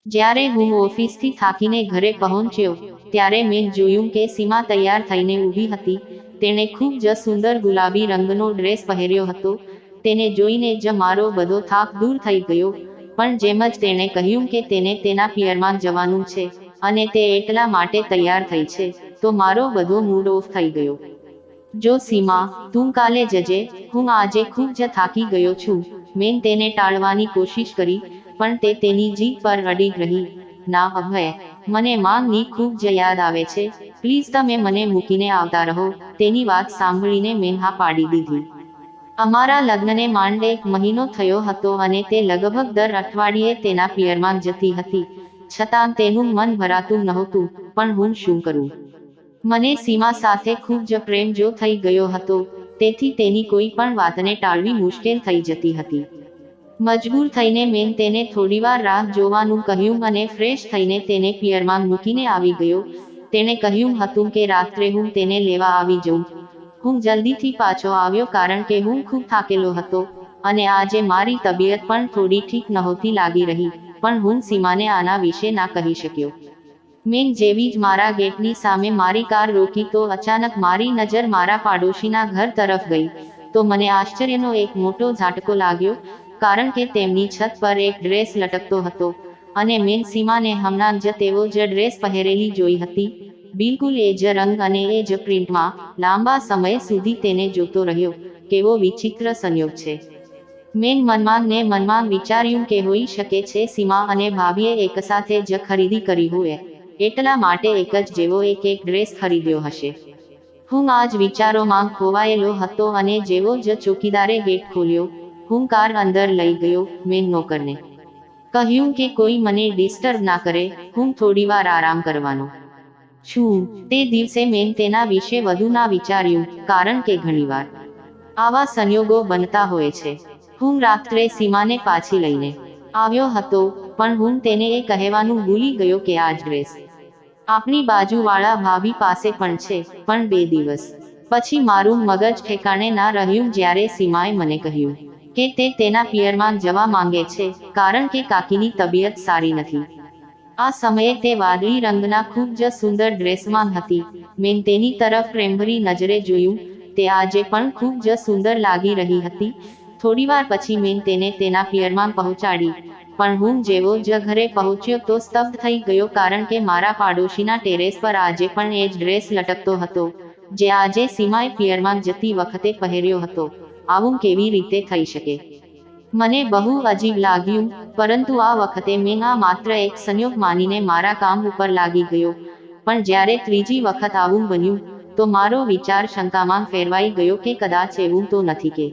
જ્યારે હું ઓફિસથી થાકીને ઘરે પહોંચ્યો ત્યારે મેં જોયું કે સીમા તૈયાર થઈને ઊભી હતી. તેણે ખૂબ જ સુંદર ગુલાબી રંગનો ડ્રેસ પહેર્યો હતો. તેને જોઈને જ મારો બધો થાક દૂર થઈ ગયો. પણ જેમ જ તેણે કહ્યું કે તેને તેના પિયરમાં જવાનું છે અને તે એટલા માટે તૈયાર થઈ છે, તો મારો બધો મૂડ ઓફ થઈ ગયો. જો સીમા, તું કાલે જજે, હું આજે ખૂબ જ થાકી ગયો છું. મેં તેને ટાળવાની કોશિશ કરી, પણ તે તેની જીભ પર અડી રહી. ના અભય, મને માંગની ખૂબ જ યાદ આવે છે, પ્લીઝ તમે મને મૂકીને આવતા રહો. તેની વાત સાંભળીને મેં હા પાડી દીધી. અમારા લગ્નને માંડ 1 મહિનો થયો હતો અને તે લગભગ દર અઠવાડિયે તેના પિયરમાં જતી હતી. છતાં તેનું મન ભરાતું નહોતું. પણ હું શું કરું? મને સીમા સાથે ખૂબ જ પ્રેમ જો થઈ ગયો હતો, તેથી તેની કોઈ પણ વાતને ટાળવી મુશ્કેલ થઈ જતી હતી. મજબૂર થઈને મેં તેને થોડીવાર રાહ જોવાનું કહ્યું અને ફ્રેશ થઈને તેને પિયરમાં મૂકીને આવી ગયો. તેણે કહ્યું હતું કે રાત્રે હું તેને લેવા આવી જઉં. હું જલ્દીથી પાછો આવ્યો કારણ કે હું ખૂબ થાકેલો હતો અને આજે મારી તબિયત પણ થોડી ઠીક નહોતી લાગી રહી. પણ હું સીમાને આના વિશે ના કહી શક્યો. મેં જેવી જ મારા ગેટની સામે મારી કાર રોકી તો અચાનક મારી નજર મારા પાડોશીના ઘર તરફ ગઈ. તો મને આશ્ચર્યનો એક મોટો ઝાટકો લાગ્યો, કારણ કે તેમની છત પર એક ડ્રેસ લટકતો હતો અને મેં સીમાને હમણાં જ તેવો જ ડ્રેસ પહેરેલી જોઈ હતી. બિલકુલ એ જ રંગ અને એ જ પ્રિન્ટમાં. લાંબા સમય સુધી તેને જોતો રહ્યો. કેવો વિચિત્ર સંયોગ છે. મેં મનમાં ને મનમાં વિચાર્યું કે હોઈ શકે છે સીમા અને ભાભીએ એકસાથે જ ખરીદી કરી હોય, એટલા માટે એક જ જેવો એક ડ્રેસ ખરીદ્યો હશે. હું આ જ વિચારોમાં ખોવાયેલો હતો અને જેવો જ ચોકીદારે ગેટ ખોલ્યો, હું કાર અંદર લઈ ગયો. મેં નોકરને કહ્યું કે કોઈ મને ડિસ્ટર્બ ના કરે, હું થોડીવાર આરામ કરવાનો છું. તે દિવસે મેં તેના વિશે વધુ ના વિચાર્યું, કારણ કે ઘણીવાર આવા સંયોગો બનતા હોય છે. હું રાત્રે સીમાને પાછી લઈને આવ્યો હતો, પણ હું તેને એ કહેવાનું ભૂલી ગયો કે આ ડ્રેસ આપણી બાજુવાળા ભાભી પાસે પણ છે. પણ 2 દિવસ પછી મારું મગજ ઠેકાણે ના રહ્યું જ્યારે સીમાએ મને કહ્યું કે તે તેના પિયરમાં જવા માંગે છે, કારણ કે કાકીની તબિયત સારી નથી. આ સમયે તે વાદળી રંગના ખૂબ જ સુંદર ડ્રેસમાં હતી. મેં તેની તરફ પ્રેમભરી નજરે જોયું. તે આજે પણ ખૂબ જ સુંદર લાગી રહી હતી. થોડીવાર પછી મેં તેને તેના પિયરમાં પહોંચાડી, પણ હું જેવો જ ઘરે પહોંચ્યો તો સ્તબ્ધ થઈ ગયો, કારણ કે મારા પાડોશીના ટેરેસ પર આજે પણ એ જ ડ્રેસ લટકતો હતો, જે આજે સીમાએ પિયરમાં જતી વખતે પહેર્યો હતો. આવું કેવી રીતે થઈ શકે? મને બહુ અજીબ લાગ્યું, પરંતુ આ વખતે મેં આ માત્ર એક સંયોગ માનીને મારા કામ ઉપર લાગી ગયો. પણ જ્યારે ત્રીજી વખત આવું બન્યું, તો મારો વિચાર શંકામાં ફેરવાઈ ગયો કે કદાચ એવું તો નથી કે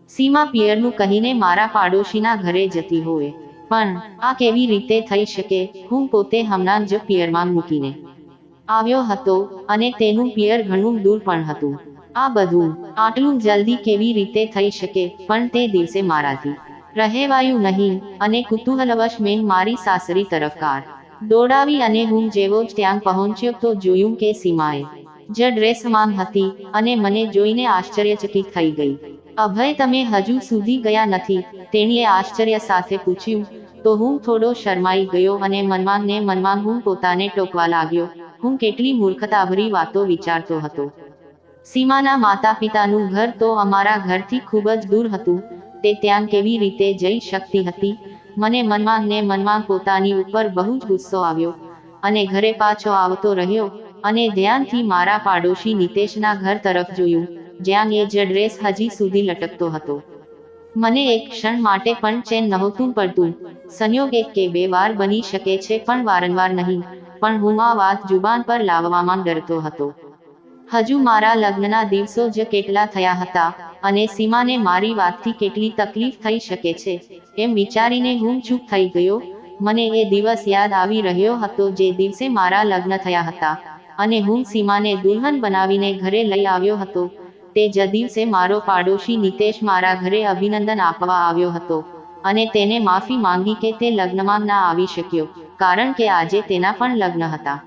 સીમા પિયરનું કહીને મારા પાડોશીના ઘરે જતી હોય. પણ આ કેવી રીતે થઈ શકે? હું પોતે હમણાં જ પિયરમાં મૂકીને આવ્યો હતો અને તેનું પિયર ઘણું દૂર પણ હતું. આ બધું આટલું જલ્દી કેવી રીતે થઈ શકે? પણ તે દિવસે મારાથી રહેવાયું નહીં અને કુતૂહલવશ મેં મારી સાસરી તરફ કાર દોડાવી અને હું જેવો જ ત્યાં પહોંચ્યો તો જોયું કે સીમાએ જ ડ્રેસમાં હતી અને મને જોઈને આશ્ચર્યચકિત થઈ ગઈ. અભય, તમે હજુ સુધી ગયા નથી? તેણીએ આશ્ચર્ય સાથે પૂછ્યું. તો હું થોડો શરમાઈ ગયો અને મનમાં ને મનમાં હું પોતાને ટોકવા લાગ્યો. હું કેટલી મૂર્ખતાભરી વાતો વિચારતો હતો. સીમાના માતા પિતાનું ઘર તો અમારા ઘરથી ખૂબ જ દૂર હતું. તે ત્યાં કેવી રીતે જઈ શકતી હતી? મને મનમાં ને મનમાં પોતાની ઉપર બહુ જ ગુસ્સો આવ્યો અને ઘરે પાછો આવતો રહ્યો અને ધ્યાનથી મારા પાડોશી નિતેશના ઘર તરફ જોયું, જ્યાં એ જ ડ્રેસ હજી સુધી લટકતો હતો. મને એક ક્ષણ માટે પણ ચેન નહોતું પડતું. સંયોગ 1 કે 2 વાર બની શકે છે, પણ વારંવાર નહીં. પણ હું આ વાત જુબાન પર લાવવામાં ડરતો હતો. હજુ મારા લગ્નના દિવસો જ કેટલા થયા હતા અને સીમાને મારી વાતથી કેટલી તકલીફ થઈ શકે છે, એમ વિચારીને હું ચૂપ થઈ ગયો. મને એ દિવસ યાદ આવી રહ્યો હતો જે દિવસે મારા લગ્ન થયા હતા અને હું સીમાને દુલ્હન બનાવીને ઘરે લઈ આવ્યો હતો. તે જ દિવસે મારો પાડોશી નિતેશ મારા ઘરે અભિનંદન આપવા આવ્યો હતો અને તેને માફી માંગી કે તે લગ્નમાં ના આવી શક્યો, કારણ કે આજે તેના પણ લગ્ન હતા.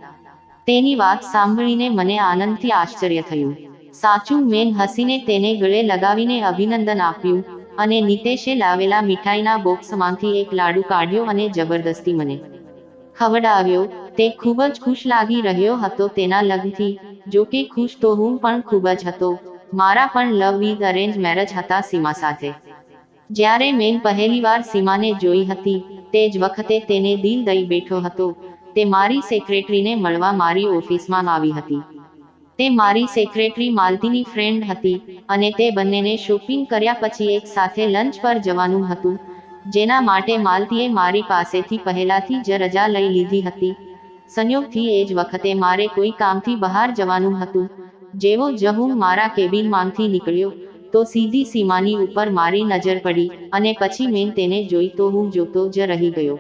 તેની વાત સાંભળીને મને આનંદથી આશ્ચર્ય થયું. સાચું, મેં હસીને તેને ગળે લગાવીને અભિનંદન આપ્યું અને નિતેશે લાવેલા મીઠાઈના બોક્સમાંથી એક લાડુ કાઢ્યો અને જબરદસ્તી મને ખવડાવ્યો। તે ખૂબ જ ખુશ લાગી રહ્યો હતો તેના લગ્નથી। જો કે ખુશ તો હું પણ ખૂબ જ હતો। મારા પણ લવ વિથ અરેન્જ મેરેજ હતા સીમા સાથે। જ્યારે મેં પહેલીવાર સીમાને જોઈ હતી તે જ વખતે તેને દિલ દઈ બેઠો હતો। તે મારી સેક્રેટરીને મળવા મારી ઓફિસમાં આવી હતી। તે મારી સેક્રેટરી માલતીની ફ્રેન્ડ હતી અને તે બંનેને શોપિંગ કર્યા પછી એક સાથે લંચ પર જવાનું હતું, જેના માટે માલતીએ મારી પાસેથી પહેલાથી જ રજા લઈ લીધી હતી। સંયોગથી એ જ વખતે મારે કોઈ કામથી બહાર જવાનું હતું। જેવો જ હું મારા કેબિનમાંથી નીકળ્યો તો સીધી સીમાની ઉપર મારી નજર પડી અને પછી મેં તેને જોઈ તો હું જોતો જ રહી ગયો।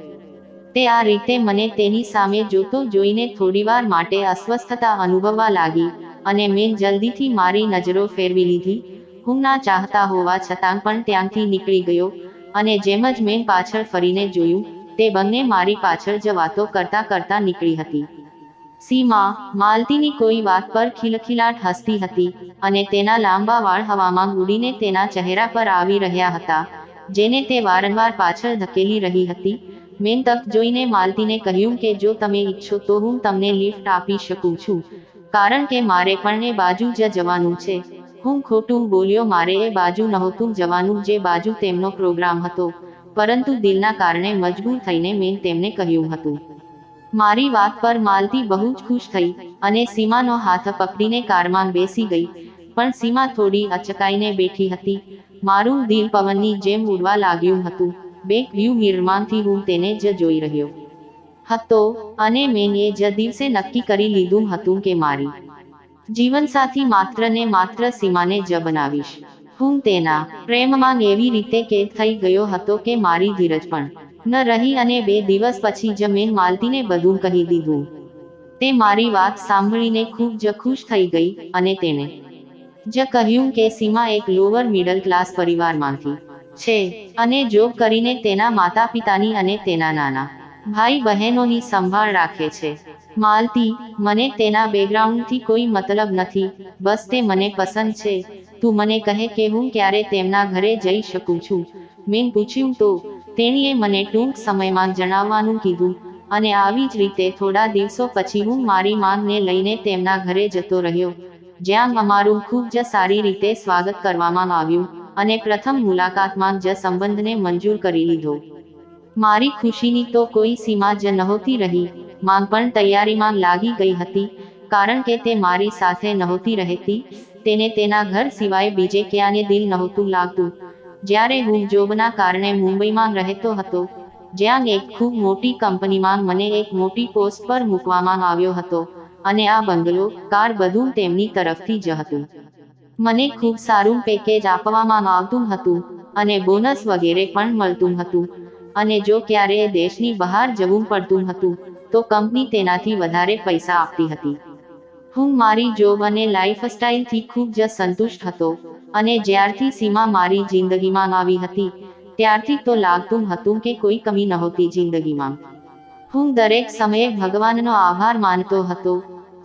તે આ રીતે મને તેની સામે જોતો જોઈને થોડીવાર માટે અસ્વસ્થતા અનુભવવા લાગી અને મેં જલ્દીથી મારી નજરો ફેરવી લીધી। હું ના ચાહતા હોવા છતાં પણ ત્યાંથી નીકળી ગયો અને જેમ જ મેં પાછળ ફરીને જોયું તે બંને મારી પાછળ જ વાતો કરતા કરતા નીકળી હતી। સીમા માલતીની કોઈ વાત પર ખિલખિલાટ હસતી હતી અને તેના લાંબા વાળ હવામાં ઉડીને તેના ચહેરા પર આવી રહ્યા હતા, જેને તે વારંવાર પાછળ ધકેલી રહી હતી। મેં તક જોઈને માલતીને કહ્યું કે જો તમે ઈચ્છો તો હું તમને લિફ્ટ આપી શકું છું, કારણ કે મારે પણ એ બાજુ જ જવાનું છે। હું ખોટું બોલ્યો, મારે એ બાજુ નહોતું જવાનું જે બાજુ તેમનો પ્રોગ્રામ હતો, પરંતુ દિલના કારણે મજબૂર થઈને મેં તેમને કહ્યું હતું। મારી વાત પર માલતી બહુ જ ખુશ થઈ અને સીમાનો હાથ પકડીને કારમાં બેસી ગઈ, પણ સીમા થોડી અચકાઈને બેઠી હતી। મારું દિલ પવનની જેમ ઉડવા લાગ્યું હતું। બેક વ્યૂ મિરરમાંથી હું તેને જ જોઈ રહ્યો હતો અને મેં એ જ દિવસે નક્કી કરી લીધું હતું કે મારી જીવનસાથી માત્ર ને માત્ર સીમાને જ બનાવીશ। હું તેના પ્રેમમાં એવી રીતે કેદ થઈ ગયો હતો કે મારી ધીરજ પણ ન રહી અને 2 દિવસ પછી જ મેં માલતીને બધું કહી દીધું। તે મારી વાત સાંભળીને ખૂબ જ ખુશ થઈ ગઈ અને તેને જ કહ્યું કે સીમા એક લોઅર મિડલ ક્લાસ પરિવારમાંથી છે અને જોબ કરીને તેના માતા પિતાની અને તેના નાના ભાઈ બહેનોની સંભાળ રાખે છે। માલતી, મને તેના બેકગ્રાઉન્ડથી કોઈ મતલબ નથી, બસ તે મને પસંદ છે। તું મને કહે કે હું ક્યારે તેમના ઘરે જઈ શકું છું? મેં પૂછ્યું તો તેણીએ મને ટૂંક સમયમાં જણાવવાનું કીધું અને આવી જ રીતે થોડા દિવસો પછી હું મારી માંગને લઈને તેમના ઘરે જતો રહ્યો, જ્યાં અમારું ખૂબ જ સારી રીતે સ્વાગત કરવામાં આવ્યું અને પ્રથમ મુલાકાતમાં જ સંબંધને મંજૂર કરી લીધો। મારી ખુશીની તો કોઈ સીમા જ નહોતી રહી। માંગ પણ તૈયારીમાં લાગી ગઈ હતી, કારણ કે તે મારી સાથે નહોતી રહેતી। તેને તેના ઘર સિવાય બીજે ક્યાંય દિલ નહોતું લાગતું। જ્યારે હું જોબના કારણે મુંબઈમાં રહેતો હતો, જ્યાં એક ખૂબ મોટી કંપનીમાં મને એક મોટી પોસ્ટ પર મૂકવામાં આવ્યો હતો અને આ બંગલો, કાર બધું તેમની તરફથી જ હતું। મને ખૂબ સારું પેકેજ આપવામાં આવતું હતું અને બોનસ વગેરે પણ મળતું હતું અને જો ક્યારેય દેશની બહાર જવું પડતું હતું તો કંપની તેનાથી વધારે પૈસા આપતી હતી। હું મારી જોબ અને લાઈફસ્ટાઈલથી ખૂબ જ સંતુષ્ટ હતો અને જ્યારથી સીમા મારી જિંદગીમાં આવી હતી ત્યારથી તો લાગતું હતું કે કોઈ કમી નહોતી જિંદગીમાં। હું દરેક સમયે ભગવાનનો આભાર માનતો હતો।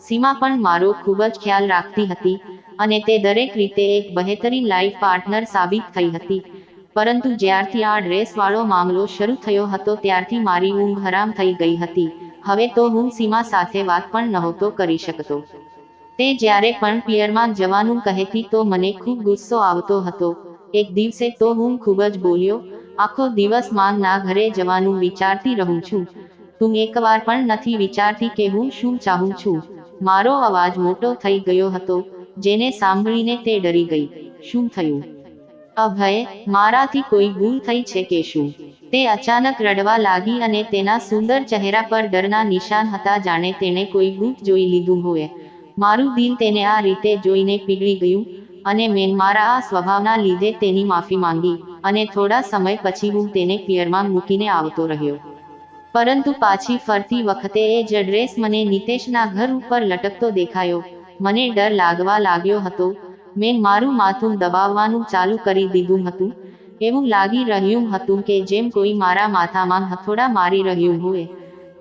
સીમા પણ મારો ખૂબ જ ખ્યાલ રાખતી હતી અને તે દરેક રીતે એક બહેતરીન લાઈફ પાર્ટનર સાબિત થઈ હતી, પરંતુ જ્યારથી આ ડ્રેસવાળો મામલો શરૂ થયો હતો ત્યારથી મારી ઊંઘ હરામ થઈ ગઈ હતી। હવે તો હું સીમા સાથે વાત પણ નહોતો કરી શકતો। તે જ્યારે પણ પિયરમાં જવાનું કહેતી તો મને ખૂબ ગુસ્સો આવતો હતો। એક દિવસે તો હું ખૂબ જ બોલ્યો, આખો દિવસ માંગના ઘરે જવાનું વિચારતી રહું છું, તું એકવાર પણ નથી વિચારતી કે હું શું ચાહું છું? મારો અવાજ મોટો થઈ ગયો હતો, જેને સાંભળીને તે ડરી ગઈ। શું થયું અભય? મારાથી કોઈ ભૂલ થઈ છે કે શું? તે અચાનક રડવા લાગી અને તેના સુંદર ચહેરા પર ડરના નિશાન હતા, જાણે તેણે કોઈ ભૂત જોઈ લીધું હોય। મારું દિલ તેને આ રીતે જોઈને પીગળી ગયું અને મેં મારા આ સ્વભાવના લીધે તેની માફી માંગી અને થોડા સમય પછી હું તેને પિયરમાં મૂકીને આવતો રહ્યો। પરંતુ પાછી ફરતી વખતે એ જ ડ્રેસ મને નિતેશના ઘર ઉપર લટકતો દેખાયો। મને ડર લાગવા લાગ્યો હતો। મેં મારું માથું દબાવવાનું ચાલુ કરી દીધું હતું। એવું લાગી રહ્યું હતું કે જેમ કોઈ મારા માથામાં હથોડા મારી રહ્યું હોય।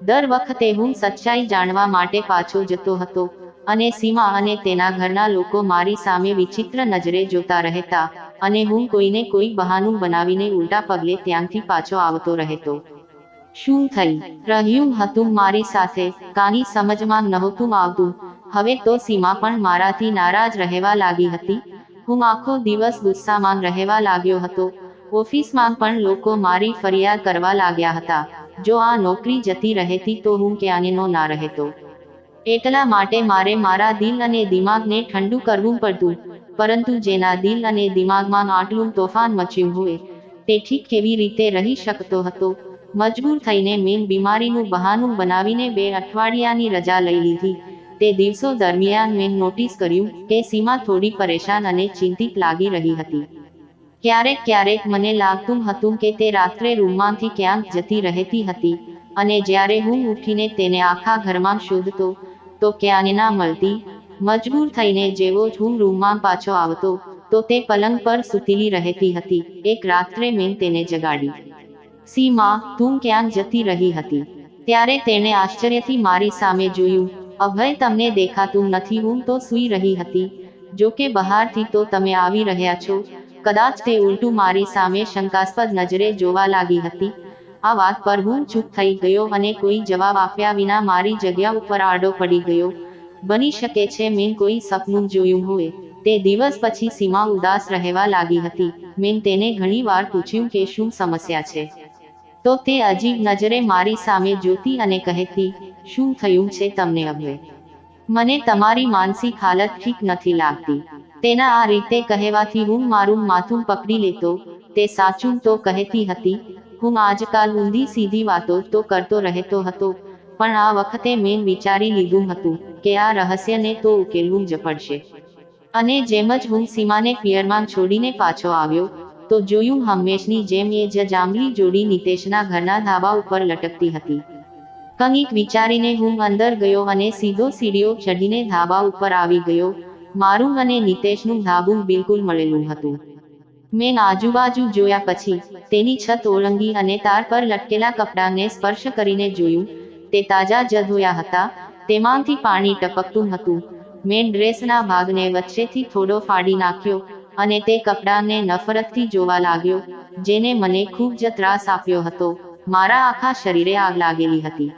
દર વખતે હું સચ્ચાઈ જાણવા માટે પાછો જતો હતો અને સીમા અને તેના ઘરના લોકો મારી સામે વિચિત્ર નજરે જોતા રહેતા અને હું કોઈને કોઈ બહાનું બનાવીને ઉલટા પગલે ત્યાંથી પાછો આવતો રહેતો। શું થઈ રહ્યું હતું મારી સાથે કાની સમજમાં નહોતું આવતું. હવે તો સીમા પણ મારાથી નારાજ રહેવા લાગી હતી. હું આખો દિવસ ગુસ્સામાં રહેવા લાગ્યો હતો. ઓફિસમાં પણ લોકો મારી ફરિયાદ કરવા લાગ્યા હતા. જો આ નોકરી જતી રહેતી તો હું ક્યાંનો ના રહેતો. એટલા માટે મારે મારા દિલ અને દિમાગને ઠંડુ કરવું પડતું. પરંતુ જેના દિલ અને દિમાગમાં આટલું તોફાન મચ્યું હોય તે ઠીક કેવી રીતે રહી શકતો હતો? મજબૂર થઈને મેં બીમારીનું બહાનું બનાવીને 2 અઠવાડિયાની રજા લઈ લીધી. તે દિવસો દરમિયાન મેં નોટિસ કર્યું કે સીમા થોડી પરેશાન અને ચિંતિત લાગી રહી હતી. ક્યારેક મને લાગતું હતું કે તે રાત્રે રૂમમાંથી ક્યાંક જતી રહેતી હતી, અને જ્યારે હું ઉઠીને તેને આખા ઘરમાં શોધતો તો ક્યાંય ના મળતી. મજબૂર થઈને જેવો જ હું રૂમમાં પાછો આવતો તો તે પલંગ પર સૂતેલી રહેતી હતી. એક રાત્રે મેં તેને જગાડી. સીમા, તું ક્યાં જતી રહી હતી? ત્યારે તેણે આશ્ચર્યથી મારી સામે જોયું. અભય, તમને દેખાતું નથી? હું તો સૂઈ રહી હતી. જો કે બહારથી તો તમે આવી રહ્યા છો. કદાચ તે ઉલટું મારી સામે શંકાસ્પદ નજરે જોવા લાગી હતી. આ વાત પર હું ચૂપ થઈ ગયો અને કોઈ જવાબ આપ્યા વિના મારી જગ્યા ઉપર આડો પડી ગયો. બની શકે છે મેં કોઈ સપનું જોયું હોય. તે દિવસ પછી સીમા ઉદાસ રહેવા લાગી હતી. મેં તેને ઘણી વાર પૂછ્યું કે શું સમસ્યા છે, તો તે અજીબ નજરે મારી સામે જોતી અને કહેતી, શું થયું છે તમને અભય? મને તમારી માનસિક હાલત ઠીક નથી લાગતી. તેના આ રીતે કહેવાથી હું મારું માથું પકડી લેતો. તે સાચું તો કહેતી હતી. હું આજકાલ ઊંધી સીધી વાતો તો કરતો રહેતો હતો, પણ આ વખતે મેં વિચારી લીધું હતું કે આ રહસ્યને તો ઉકેલવું જ પડશે. અને જેમ જ હું સીમાને પિયરમાં છોડીને પાછો આવ્યો તો જોયું હંમેશની જેમ એ જ જાંબલી જોડી નિતેશના ઘરના ધાબા ઉપર લટકતી હતી. કંઈક વિચારીને હું અંદર ગયો અને સીધો સીડીઓ ચઢીને ધાબા ઉપર આવી ગયો. મારું અને નિતેશનું ધાબું બિલકુલ મળેલું હતું. મેં આજુબાજુ જોયા પછી તેની છત ઓળંગી અને તાર પર લટકેલા કપડાને સ્પર્શ કરીને જોયું. તે તાજા જ ધોયા હતા. તેમાંથી પાણી ટપકતું હતું. મેં ડ્રેસના ભાગને વચ્ચેથી થોડો ફાડી નાખ્યો અને તે કપડાને નફરતથી જોવા લાગ્યો, જેને મને ખૂબ જ ત્રાસ આપ્યો હતો. મારા આખા શરીરે આગ લાગેલી હતી.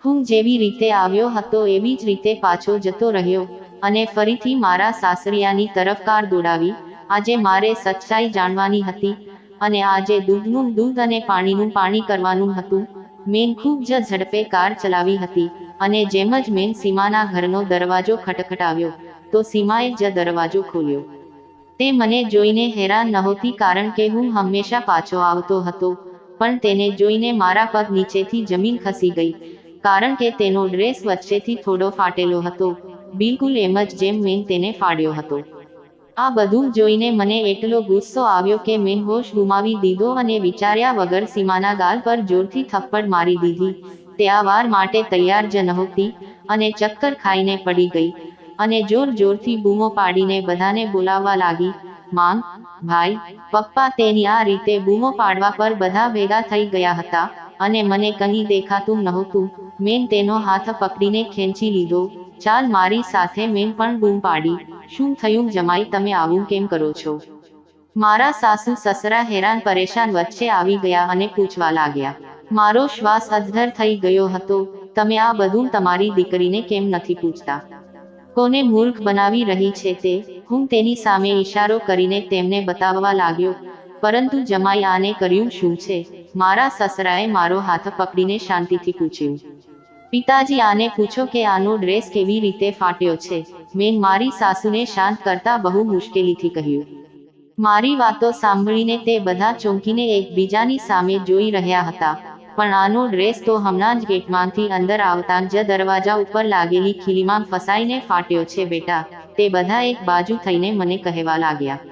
હું જેવી રીતે આવ્યો હતો એવી જ રીતે પાછો જતો રહ્યો અને ફરીથી મારા સાસરિયાની તરફ કાર દોડાવી. આજે મારે સચ્ચાઈ જાણવાની હતી અને આજે દૂધનું દૂધ અને પાણીનું પાણી કરવાનું હતું. મેં ખૂબ જ ઝડપે કાર ચલાવી હતી અને જેમ જ મેં સીમાના ઘરનો દરવાજો ખટખટાવ્યો તો સીમાએ જ દરવાજો ખોલ્યો. તે મને જોઈને હેરાન નહોતી, કારણ કે હું હંમેશા પાછો આવતો હતો, પણ તેને જોઈને મારા પગ નીચેથી જમીન ખસી ગઈ, કારણ કે તેનો ડ્રેસ વચ્ચેથી થોડો ફાટેલો હતો, બિલકુલ એમ જ જેમ મેં તેને ફાડ્યો હતો. આ બધું જોઈને મને એટલો ગુસ્સો આવ્યો કે મેં હોશ ગુમાવી દીધો અને વિચાર્યા વગર સીમાના ગાલ પર જોરથી થપ્પડ મારી દીધી. તે આ વાર માટે તૈયાર જ નહોતી અને ચક્કર ખાઈને પડી ગઈ અને જોર જોરથી બૂમો પાડીને બધાને બોલાવવા લાગી, માંગ, ભાઈ, પપ્પા. તેની આ રીતે બૂમો પાડવા પર બધા ભેગા થઈ ગયા હતા અને મને કંઈ દેખાતું નહોતું. મેં તેનો હાથ પકડીને ખેંચી લીધો. ચાલ મારી સાથે. મેં પણ બૂમ પાડી, શું થયું જમાઈ, તમે આવું કેમ કરો છો? મારા સાસુ સસરા હેરાન પરેશાન વચ્ચે આવી ગયા અને પૂછવા લાગ્યા. મારો શ્વાસ અધ્ધર થઈ ગયો હતો. તમે આ બધું તમારી દીકરીને કેમ નથી પૂછતા? કોને મૂર્ખ બનાવી રહી છે તે? હું તેની સામે ઈશારો કરીને તેમને બતાવવા લાગ્યો. પરંતુ જમાઈ, આને કર્યું શું છે? મારા સસરાએ મારો હાથ પકડીને શાંતિથી પૂછ્યું. પિતાજી, આને પૂછો કે આનો ડ્રેસ કેવી રીતે ફાટ્યો છે. મેં મારી સાસુને શાંત કરતા બહુ મુશ્કેલીથી કહ્યું. મારી વાતો સાંભળીને તે બધા ચોંકીને એકબીજાની સામે જોઈ રહ્યા હતા. પણ આનો ડ્રેસ તો હમણાં જ ગેટમાંથી અંદર આવતા જ દરવાજા ઉપર લાગેલી ખીલીમાં ફસાઈને ફાટ્યો છે બેટા, તે બધા એક બાજુ થઈને મને કહેવા લાગ્યા.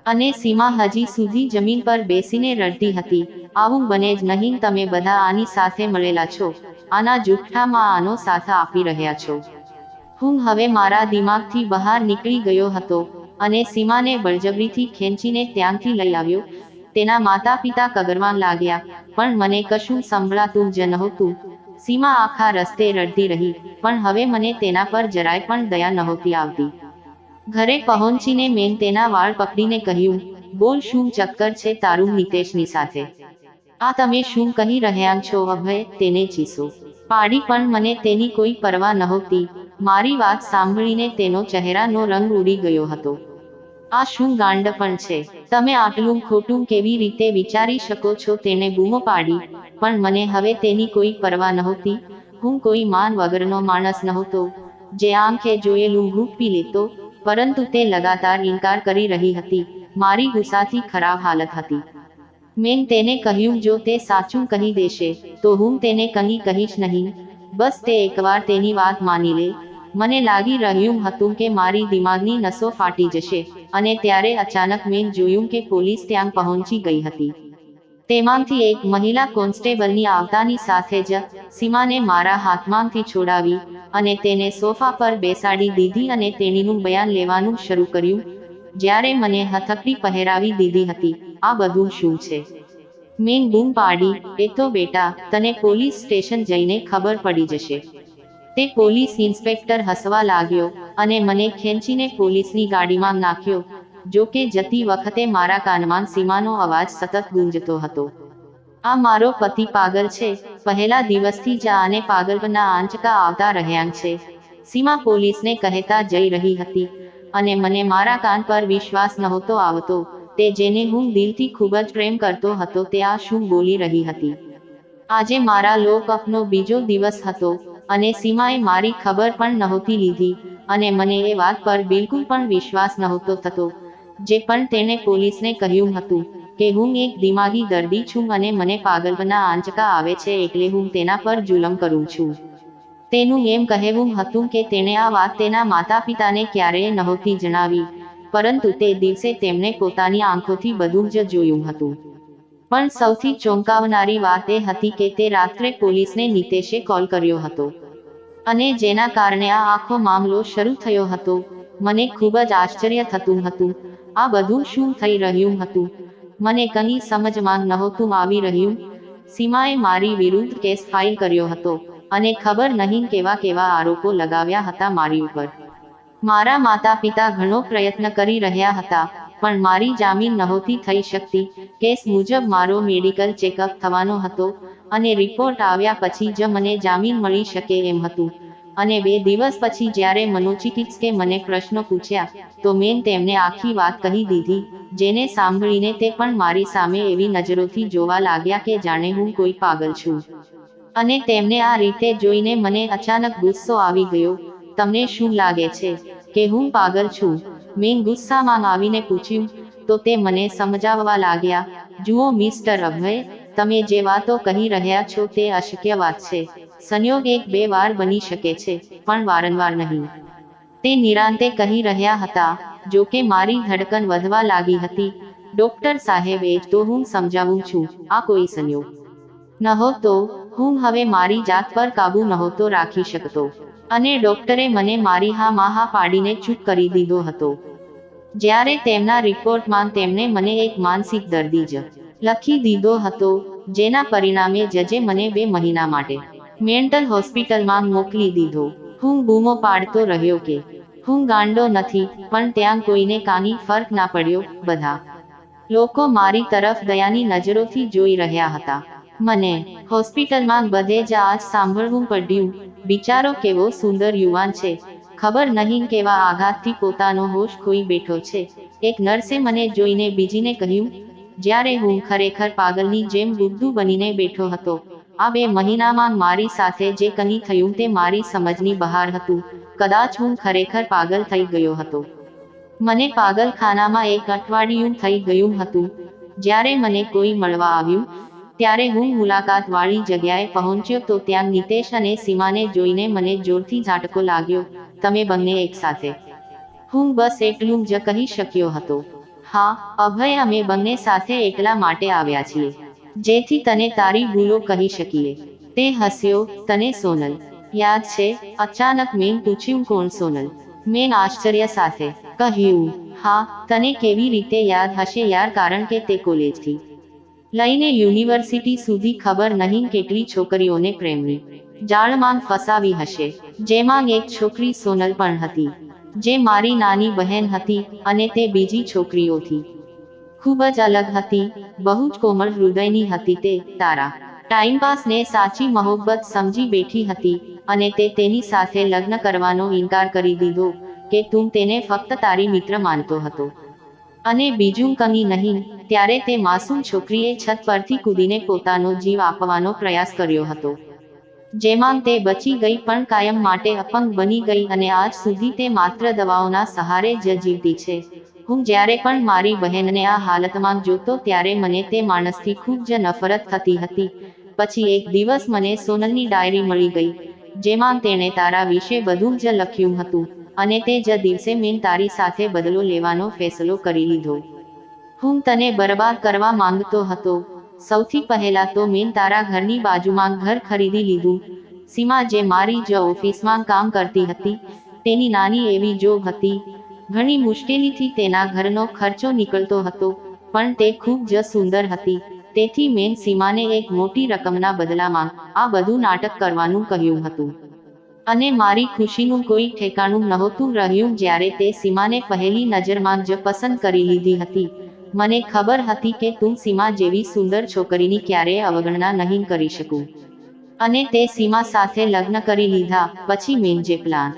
અને સીમા હજી સુધી જમીન પર બેસીને રડતી હતી. આવું બને જ નહીં. તમે બધા આની સાથે મળેલા છો. આના જુઠ્ઠામાં આનો સાથ આપી રહ્યા છો. હું હવે મારા દિમાગથી બહાર નીકળી ગયો હતો અને સીમાને બળજબરીથી ખેંચીને ત્યાંથી લઈ આવ્યો. તેના માતા પિતા કગરવા લાગ્યા, પણ મને કશું સંભળાતું જ નહોતું. સીમા આખા રસ્તે રડતી રહી, પણ હવે મને તેના પર જરાય પણ દયા નહોતી આવતી. ઘરે પહોંચીને મેં તેના વાળ પકડીને કહ્યું, બોલ, શું ચક્કર છે તારું નિતેશની સાથે? આ તમે શું કહી રહ્યા છો અભય? તેને ચીસો પાડી, પણ મને તેની કોઈ પરવા નહોતી. મારી વાત સાંભળીને તેનો ચહેરાનો રંગ ઉડી ગયો હતો. આ શું ગાંડપણ છે? તમે આટલું ખોટું કેવી રીતે વિચારી શકો છો? તેને બૂમો પાડી, પણ મને હવે તેની કોઈ પરવા નહોતી. હું કોઈ માન વગરનો માણસ નહોતો જે આંખે જોયેલું ઘૂંટ પી લેતો, પરંતુ તે લગાતાર ઇનકાર કરી રહી હતી. મારી ગુસ્સાથી ખરાબ હાલત હતી. મેં તેને કહ્યું, જો તે સાચું કહી દેશે તો હું તેને કંઈ કહીશ નહીં. બસ તે એકવાર તેની વાત માની લે. મને લાગી રહ્યું હતું કે મારી દિમાગની નસો ફાટી જશે, અને ત્યારે અચાનક મેં જોયું કે પોલીસ ત્યાં પહોંચી ગઈ હતી. તેમાંથી એક મહિલા કોન્સ્ટેબલની આવતાની સાથે જ સીમાને મારા હાથમાંથી છોડાવી અને તેને સોફા પર બેસાડી દીધી અને તેણીનું બયાન લેવાનું શરૂ કર્યું. જ્યારે મને હથકડી પહેરાવી દીધી હતી. આ બધું શું છે? મેં બૂમ પાડી. એ તો બેટા, તને પોલીસ સ્ટેશન જઈને ખબર પડી જશે. તે પોલીસ ઇન્સ્પેક્ટર હસવા લાગ્યો અને મને ખેંચીને પોલીસની ગાડીમાં નાખ્યો. જો કે જતી વખતે મારા કાનમાં સીમાનો અવાજ સતત ગુંજતો હતો. આ મારો પતિ પાગલ છે. પહેલા દિવસથી જ આને પાગલપના આંચકા આવતા રહ્યા છે, સીમા પોલીસને કહેતા જઈ રહી હતી. અને મને મારા કાન પર વિશ્વાસ નહોતો આવતો. તે જેને હું દિલથી ખૂબ જ પ્રેમ કરતો હતો તે આ શું બોલી રહી હતી? આજે મારા લોકઅપનો બીજો દિવસ હતો અને સીમાએ મારી ખબર પણ નહોતી લીધી, અને મને એ વાત પર બિલકુલ પણ વિશ્વાસ નહોતો થતો. જે પણ તેણે પોલીસને કહ્યું હતું કે હું એક દિમાગી દર્દી છું અને મને પાગલપના આંચકા આવે છે એટલે હું તેના પર જુલમ કરું છું. તેનું એમ કહેવું હતું કે તેણે આ વાત તેના માતા પિતાને ક્યારેય નહોતી જણાવી, પરંતુ તે દિવસે તેમણે પોતાની આંખોથી બધું જ જોયું હતું. પણ સૌથી ચોંકાવનારી વાત એ હતી કે તે રાત્રે પોલીસને નિતેશે કોલ કર્યો હતો, અને જેના કારણે આ આખો મામલો શરૂ થયો હતો. મને ખૂબ જ આશ્ચર્ય થતું હતું. આ બધું શું થઈ રહ્યું હતું? મને કંઈ સમજમાં નહોતું આવી રહ્યું. સીમાએ મારી વિરુદ્ધ કેસ ફાઇલ કર્યો હતો અને ખબર નહીં કેવા કેવા આરોપો લગાવ્યા હતા મારી ઉપર. મારા માતા પિતા ઘણો પ્રયત્ન કરી રહ્યા હતા, પણ મારી જામીન નહોતી થઈ શકતી. કેસ મુજબ મારો મેડિકલ ચેકઅપ થવાનો હતો અને રિપોર્ટ આવ્યા પછી જ મને જામીન મળી શકે એમ હતું. અને 2 દિવસ પછી જ્યારે મનોચિકિત્સકે મને પ્રશ્નો પૂછ્યા તો મેં તેમને આખી વાત કહી દીધી, જેને સાંભળીને તે પણ મારી સામે એવી નજરોથી જોવા લાગ્યા કે જાણે હું કોઈ પાગલ છું. અને તેમને આ રીતે જોઈને મને અચાનક ગુસ્સો આવી ગયો. તમને શું લાગે છે કે હું પાગલ છું? મેં ગુસ્સામાં આવીને પૂછ્યું. તો તે મને સમજાવવા લાગ્યા, જુઓ મિસ્ટર અભય, તમે જે વાતો કહી રહ્યા છો તે અશક્ય વાત છે. સંયોગ 1-2 વાર બની શકે છે, પણ વારંવાર નહીં. તે નિરાંતે કહી રહ્યા હતા. જો કે મારી ધડકન વધવા લાગી હતી. ડોક્ટર સાહેબ, એ જ તો હું સમજાવું છું, આ કોઈ સંયોગ નહોતો. હું હવે મારી જાત પર કાબુ નહોતો રાખી શકતો, અને ડોક્ટરે મને મારી હા પાડીને ચૂપ કરી દીધો હતો. જ્યારે તેમના રિપોર્ટમાં તેમણે મને એક માનસિક દર્દી જ લખી દીધો હતો, જેના પરિણામે જજે મને 2 મહિના માટે મેન્ટલ હોસ્પિટલમાં મોકલી દીધો. હું બૂમો પાડતો રહ્યો કે હું ગાંડો નથી, પણ ત્યાં કોઈને કાંઈ ફરક ના પડ્યો. બધા લોકો મારી તરફ દયાની નજરોથી જોઈ રહ્યા હતા. મને હોસ્પિટલમાં બધે જ આજ સાંભળવું પડ્યું, બિચારો કેવો સુંદર યુવાન છે, ખબર નહીં કેવા આઘાતથી પોતાનો હોશ ખોઈ બેઠો છે. એક નર્સે મને જોઈને બીજીને કહ્યું, જ્યારે હું ખરેખર પાગલની જેમ બુદ્ધુ બનીને બેઠો હતો. આ 2 મહિનામાં મારી સાથે જે કંઈ થયું તે મારી સમજની બહાર હતું. કદાચ હું ખરેખર પાગલ થઈ ગયો હતો. મને પાગલખાનામાં 1 અઠવાડિયું થઈ ગયું હતું. જ્યારે મને કોઈ મળવા આવ્યું ત્યારે હું મુલાકાતવાળી જગ્યાએ પહોંચ્યો તો ત્યાં નિતેશ અને સીમાને જોઈને મને જોરથી ઝાટકો લાગ્યો. તમે બંને એકસાથે? હું બસ એટલું જ કહી શક્યો હતો. હા અભય, અમે બંને સાથે એટલા માટે આવ્યા છીએ જેથી તને તારી ભૂલો કહી શકીએ. તે હસ્યો. તને સોનલ યાદ છે? અચાનક મેં પૂછ્યું. કોણ સોનલ? મેં આશ્ચર્ય સાથે કહ્યું. હા, તને કેવી રીતે યાદ હશે યાર, કારણ કે તે કોલેજથી લઈને યુનિવર્સિટી સુધી ખબર નહીં કેટલી છોકરીઓને પ્રેમની જાળમાં ફસાવી હશે, જેમાં એક છોકરી સોનલ પણ હતી, જે મારી નાની બહેન હતી અને તે બીજી છોકરીઓથી ખૂબ જ અલગ હતી, બહુ જ કોમળ હૃદયની હતી તે. તારા ટાઈમપાસને સાચી મોહબ્બત સમજી બેઠી હતી અને તે તેની સાથે લગ્ન કરવાનો ઇનકાર કરી દીધો કે તું તેને ફક્ત તારી મિત્ર માનતો હતો અને બીજું કંઈ નહીં. ત્યારે તે માસૂમ છોકરીએ છત પરથી કૂદીને પોતાનો જીવ આપવાનો પ્રયાસ કર્યો હતો, જેમાં તે બચી ગઈ પણ કાયમ માટે અપંગ બની ગઈ અને આજ સુધી તે માત્ર દવાઓના સહારે જ જીવતી છે. હું જ્યારે પણ મારી બહેનને આ હાલતમાં જોતો ત્યારે મને તે માણસથી ખૂબ જ નફરત થતી હતી. પછી એક દિવસ મને સોનલની ડાયરી મળી ગઈ, જેમાં તેણે તારા વિશે બધું જ લખ્યું હતું અને તે જ દિવસે મેં તારી સાથે બદલો લેવાનો ફેસલો કરી લીધો. હું તને બરબાદ કરવા માંગતો હતો. સૌથી પહેલા તો મેં તારા ઘરની બાજુમાં ઘર ખરીદી લીધું. સીમા, જે મારી જ ઓફિસમાં કામ કરતી હતી, તેની નાની એવી જોબ હતી. ઘણી મુશ્કેલીથી તેના ઘરનો ખર્ચો નીકળતો હતો, પણ તે ખૂબ જ સુંદર હતી. તેથી મેં સીમાને એક મોટી રકમના બદલામાં આ બધું નાટક કરવાનું કહ્યું હતું અને મારી ખુશીનું કોઈ ઠેકાણું નહોતું રહ્યું જ્યારે તે સીમાને પહેલી નજરમાં જ પસંદ કરી લીધી હતી. મને ખબર હતી કે તું સીમા જેવી સુંદર છોકરીની ક્યારેય અવગણના નહીં કરી શકું અને તે સીમા સાથે લગ્ન કરી લીધા પછી મેં જે પ્લાન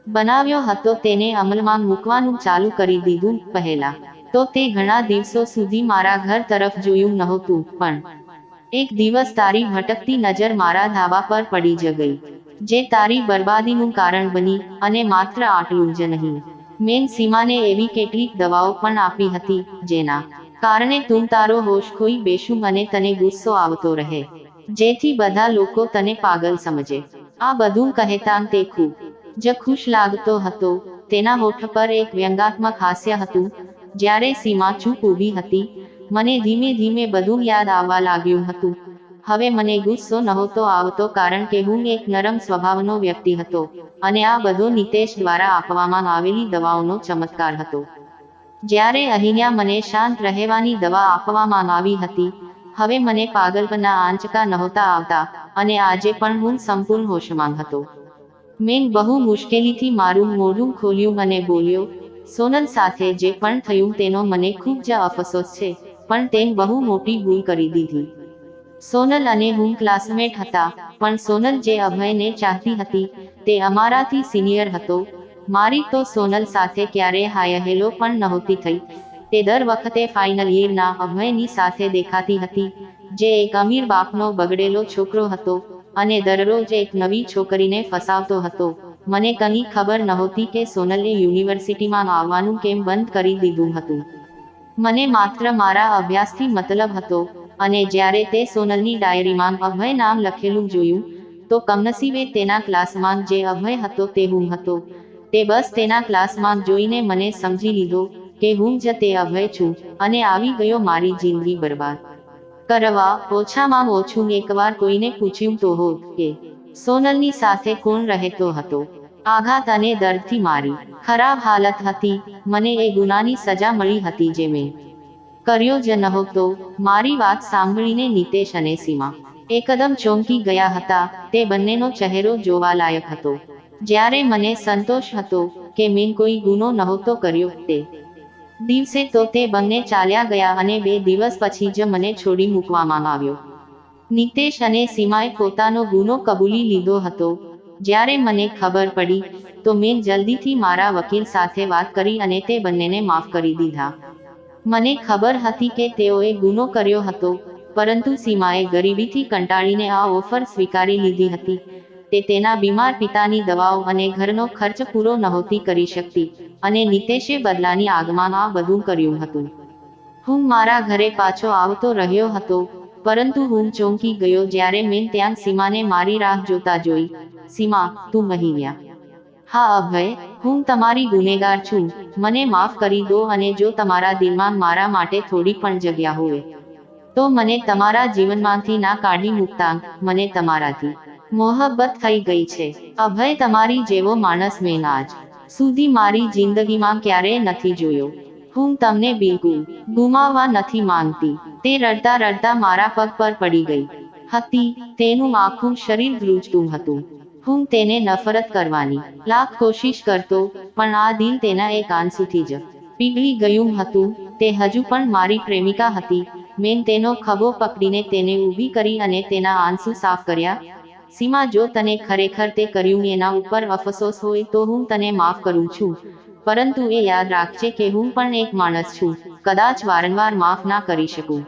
બનાવ્યો હતો તેને અમલમાં મૂકવાનું ચાલુ કરી દીધું. પહેલા તો તે ઘણા દિવસો સુધી મારા ઘર તરફ જોયું નહોતું, પણ એક દિવસ તારી ભટકતી નજર મારા ધાબા પર પડી જ ગઈ, જે તારી બરબાદીનું કારણ બની. અને માત્ર આટલું જ નહીં, મેં સીમાને એવી કેટલીક દવાઓ પણ આપી હતી જેના કારણે તું તારો હોશ ખોઈ બેસું અને તને ગુસ્સો આવતો રહે, જેથી બધા લોકો તને પાગલ સમજે. આ બધું કહેતા તે ખૂબ જ ખુશ લાગતો હતો. તેના હોઠ પર એક વ્યંગાત્મક હાસ્ય હતું. જ્યારે સીમા ચૂપ ઊભી હતી, મને ધીમે ધીમે બધું યાદ આવવા લાગ્યું હતું. હવે મને ગુસ્સો નહોતો આવતો કારણ કે હું એક નરમ સ્વભાવનો વ્યક્તિ હતો અને આ બધો નિતેશ દ્વારા આપવામાં આવેલી દવાઓનો ચમત્કાર હતો. જ્યારે અહીંયા મને શાંત રહેવાની દવા આપવામાં આવી હતી, હવે મને પાગલપના આંચકા નહોતા આવતા અને આજે પણ હું સંપૂર્ણ હોશમાં હતો. મેં બહુ મુશ્કેલીથી મારું મોઢું ખોલ્યું અને બોલ્યો, સોનલ સાથે જે પણ થયું તેનો મને ખૂબ જ અફસોસ છે, પણ તેમ બહુ મોટી ભૂલ કરી દીધી. સોનલ અને હું ક્લાસમેટ હતા, પણ સોનલ જે અભયને ચાહતી હતી તે અમારાથી સિનિયર હતો. મારી તો સોનલ સાથે ક્યારેય હાય હેલો પણ નહોતી થઈ. તે દર વખતે ફાઇનલ યરના અભયની સાથે દેખાતી હતી, જે એક અમીર બાપનો બગડેલો છોકરો હતો અને દરરોજ એક નવી છોકરીને ફસાવતો હતો. મને કંઈ ખબર નહોતી કે સોનલે યુનિવર્સિટીમાં આવવાનું કેમ બંધ કરી દીધું હતું. મને માત્ર મારા અભ્યાસથી મતલબ હતો અને જ્યારે તે સોનલની ડાયરીમાં અભય નામ લખેલું જોયું તો કમનસીબે તેના ક્લાસમાં જે અભય હતો તે હું હતો. તે બસ તેના ક્લાસમાં જોઈને મને સમજી લીધો કે હું જ તે અભય છું અને આવી ગયો મારી જિંદગી બરબાદ કરવા. ઓછામાં ઓછું એકવાર કોઈને પૂછ્યું તો હોત કે સોનલની સાથે કોણ રહેતો હતો. આઘાત અને દર્દથી મારી ખરાબ હાલત હતી. મને એ ગુનાની સજા મળી હતી જે મેં કર્યો જ નહોતો. મારી વાત સાંભળીને નિતેશ અને સીમા એકદમ ચોંકી ગયા હતા. તે બંનેનો ચહેરો જોવાલાયક હતો. જ્યારે મને સંતોષ હતો કે મેં કોઈ ગુનો નહોતો કર્યો તે દિવસે તો તે બંને ચાલ્યા ગયા અને 2 દિવસ પછી જ મને છોડી મૂકવામાં આવ્યો. નિતેશ અને સીમાએ પોતાનો ગુનો કબૂલી લીધો હતો. જ્યારે મને ખબર પડી તો મેં જલ્દીથી મારા વકીલ સાથે વાત કરી અને તે બંનેને માફ કરી દીધા. મને ખબર હતી કે તેઓએ ગુનો કર્યો હતો, પરંતુ સીમાએ ગરીબીથી કંટાળીને આ ઓફર સ્વીકારી લીધી હતી. તે તેના બીમાર પિતાની દવાઓ અને ઘરનો ખર્ચ પૂરો નહોતી કરી શકતી અને નિતેશે બદલાની આગમાં આ બધું કર્યું હતું. હું મારા ઘરે પાછો આવતો રહ્યો હતો, પરંતુ હું ચોંકી ગયો જ્યારે મેં ત્યાં સીમાને મારી રાહ જોતા જોઈ. સીમા, તું અહીંયા? હા અભય, હું તમારી ગુનેગાર છું. મને માફ કરી દો અને જો તમારા દિલમાં મારા માટે થોડી પણ જગ્યા હોય તો મને તમારા જીવનમાંથી ના કાઢી મૂકતા. મને તમારાથી મોહબ્બત થઈ ગઈ છે અભય. તમારી જેવો માણસ મેં આજ સુધી મારી જિંદગીમાં ક્યારેય નથી જોયો. હું તમને બિલકુલ ગુમાવવા નથી માંગતી. તે રડતા રડતા મારા પગ પર પડી ગઈ હતી. તેનું આખું શરીર ધ્રુજતું હતું. હું તેને નફરત કરવાની લાખ કોશિશ કરતો, પણ આ દિલ તેના એક આંસુથી જ પીગળી ગયું હતું, તે હજુ પણ મારી પ્રેમિકા હતી. મેં તેનો ખભો પકડીને તેને ઊભી કરી અને તેના આંસુ સાફ કર્યા. સીમા, જો તને ખરેખર તે કર્યું એના ઉપર અફસોસ હોય તો હું તને માફ કરું છું, પરંતુ એ યાદ રાખજે કે હું પણ એક માણસ છું, કદાચ વારંવાર માફ ના કરી શકું.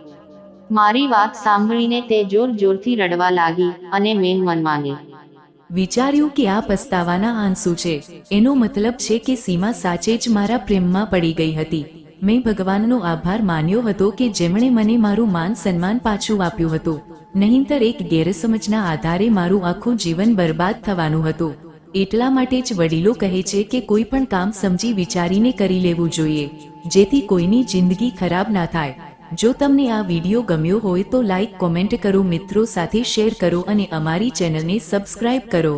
મારી વાત સાંભળીને તે જોરથી રડવા લાગી અને મેં મનમાં વિચાર્યું કે આ પસ્તાવાના આંસુ છે. એનો મતલબ છે કે સીમા સાચે જ મારા પ્રેમમાં પડી ગઈ હતી. મેં ભગવાનનો આભાર માન્યો હતો કે જેમણે મને મારું માન સન્માન પાછું આપ્યું હતું, નહીંતર એક ગેરસમજના આધારે મારું આખું જીવન બરબાદ થવાનું હતું. એટલા માટે જ વડીલો કહે છે કે કોઈ પણ કામ સમજી વિચારીને કરી લેવું જોઈએ, જેથી કોઈની જિંદગી ખરાબ ના થાય. જો તમને આ વિડીયો ગમ્યો હોય તો લાઈક, કોમેન્ટ કરો, મિત્રો સાથે શેર કરો અને અમારી ચેનલને સબસ્ક્રાઇબ કરો.